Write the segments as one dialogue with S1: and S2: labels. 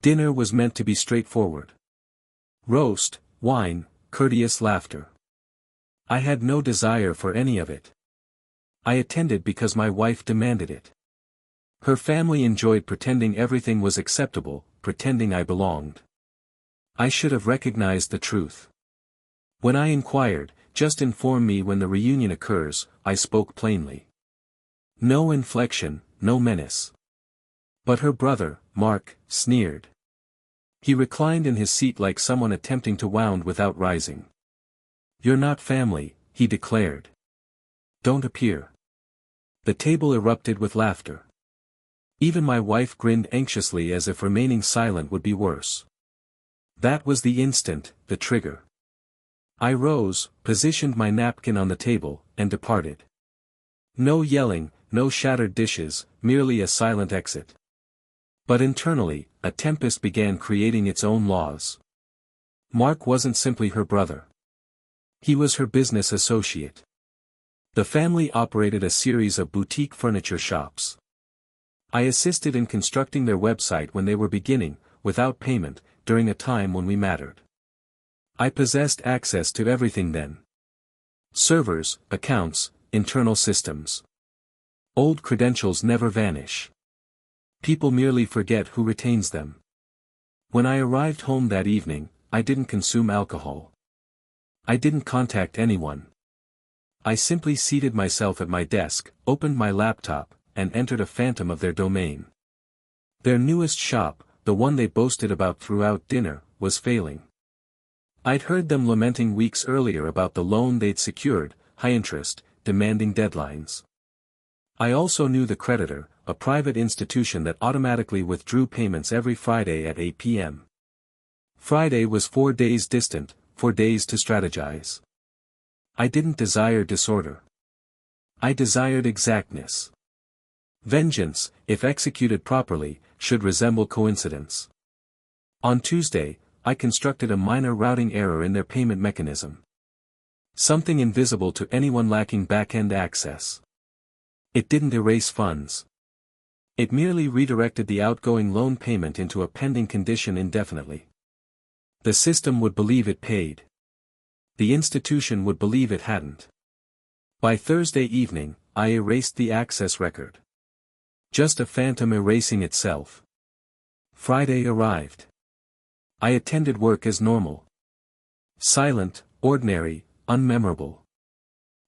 S1: Dinner was meant to be straightforward. Roast, wine, courteous laughter. I had no desire for any of it. I attended because my wife demanded it. Her family enjoyed pretending everything was acceptable, pretending I belonged. I should have recognized the truth. When I inquired, "Just inform me when the reunion occurs," I spoke plainly. No inflection, no menace. But her brother, Mark, sneered. He reclined in his seat like someone attempting to wound without rising. "You're not family," he declared. "Don't appear." The table erupted with laughter. Even my wife grinned anxiously as if remaining silent would be worse. That was the instant, the trigger. I rose, positioned my napkin on the table, and departed. No yelling, no shattered dishes, merely a silent exit. But internally, a tempest began creating its own laws. Mark wasn't simply her brother. He was her business associate. The family operated a series of boutique furniture shops. I assisted in constructing their website when they were beginning, without payment, during a time when we mattered. I possessed access to everything then. Servers, accounts, internal systems. Old credentials never vanish. People merely forget who retains them. When I arrived home that evening, I didn't consume alcohol. I didn't contact anyone. I simply seated myself at my desk, opened my laptop, and entered a phantom of their domain. Their newest shop, the one they boasted about throughout dinner, was failing. I'd heard them lamenting weeks earlier about the loan they'd secured, high interest, demanding deadlines. I also knew the creditor, a private institution that automatically withdrew payments every Friday at 8 p.m. Friday was 4 days distant, 4 days to strategize. I didn't desire disorder. I desired exactness. Vengeance, if executed properly, should resemble coincidence. On Tuesday, I constructed a minor routing error in their payment mechanism. Something invisible to anyone lacking back-end access. It didn't erase funds. It merely redirected the outgoing loan payment into a pending condition indefinitely. The system would believe it paid. The institution would believe it hadn't. By Thursday evening, I erased the access record. Just a phantom erasing itself. Friday arrived. I attended work as normal. Silent, ordinary, unmemorable.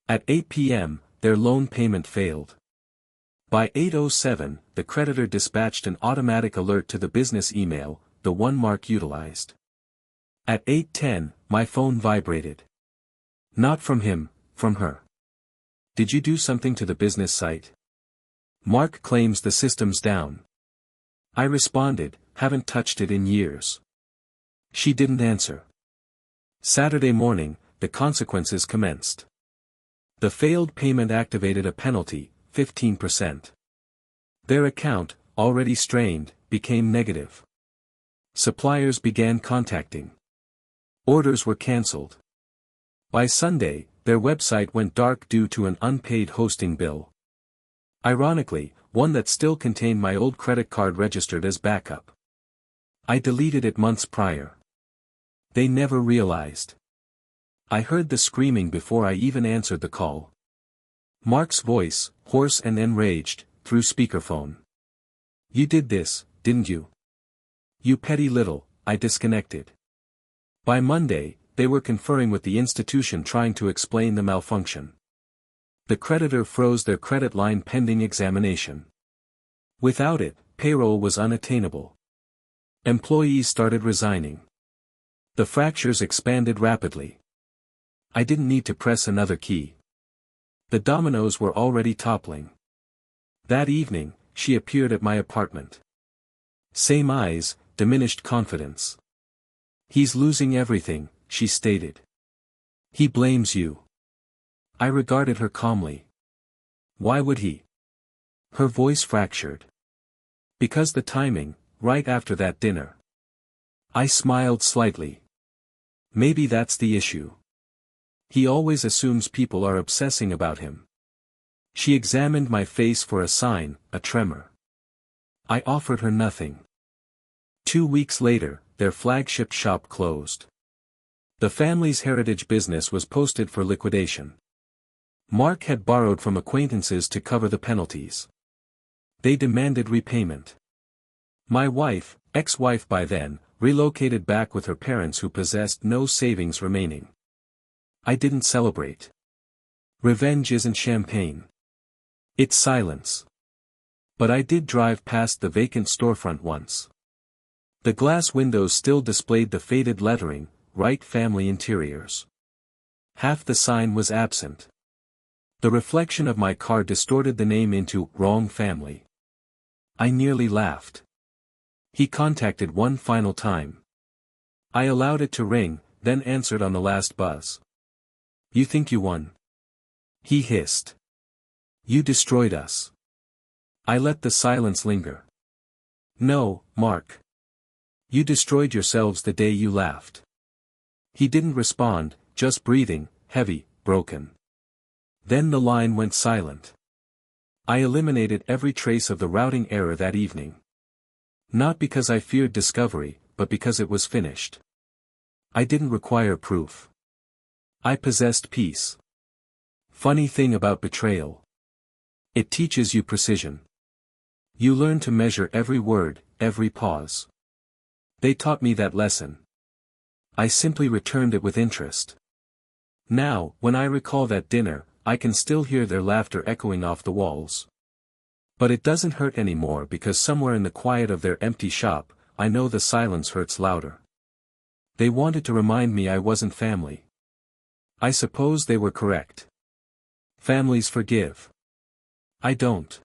S1: At 8 p.m., their loan payment failed. By 8:07, the creditor dispatched an automatic alert to the business email, the one Mark utilized. At 8:10, my phone vibrated. Not from him, from her. "Did you do something to the business site? Mark claims the system's down." I responded, "Haven't touched it in years." She didn't answer. Saturday morning, the consequences commenced. The failed payment activated a penalty, 15%. Their account, already strained, became negative. Suppliers began contacting. Orders were cancelled. By Sunday, their website went dark due to an unpaid hosting bill. Ironically, one that still contained my old credit card registered as backup. I deleted it months prior. They never realized. I heard the screaming before I even answered the call. Mark's voice, hoarse and enraged, through speakerphone. "You did this, didn't you? You petty little," I disconnected. By Monday, they were conferring with the institution trying to explain the malfunction. The creditor froze their credit line pending examination. Without it, payroll was unattainable. Employees started resigning. The fractures expanded rapidly. I didn't need to press another key. The dominoes were already toppling. That evening, she appeared at my apartment. Same eyes, diminished confidence. "He's losing everything," she stated. "He blames you." I regarded her calmly. "Why would he?" Her voice fractured. "Because the timing, right after that dinner." I smiled slightly. "Maybe that's the issue. He always assumes people are obsessing about him." She examined my face for a sign, a tremor. I offered her nothing. 2 weeks later, their flagship shop closed. The family's heritage business was posted for liquidation. Mark had borrowed from acquaintances to cover the penalties. They demanded repayment. My wife, ex-wife by then, relocated back with her parents who possessed no savings remaining. I didn't celebrate. Revenge isn't champagne. It's silence. But I did drive past the vacant storefront once. The glass windows still displayed the faded lettering, Wright Family Interiors. Half the sign was absent. The reflection of my car distorted the name into Wrong Family. I nearly laughed. He contacted one final time. I allowed it to ring, then answered on the last buzz. You think you won? He hissed. You destroyed us. I let the silence linger. No, Mark. You destroyed yourselves the day you laughed. He didn't respond, just breathing, heavy, broken. Then the line went silent. I eliminated every trace of the routing error that evening. Not because I feared discovery, but because it was finished. I didn't require proof. I possessed peace. Funny thing about betrayal. It teaches you precision. You learn to measure every word, every pause. They taught me that lesson. I simply returned it with interest. Now, when I recall that dinner, I can still hear their laughter echoing off the walls. But it doesn't hurt anymore because somewhere in the quiet of their empty shop, I know the silence hurts louder. They wanted to remind me I wasn't family. I suppose they were correct. Families forgive. I don't.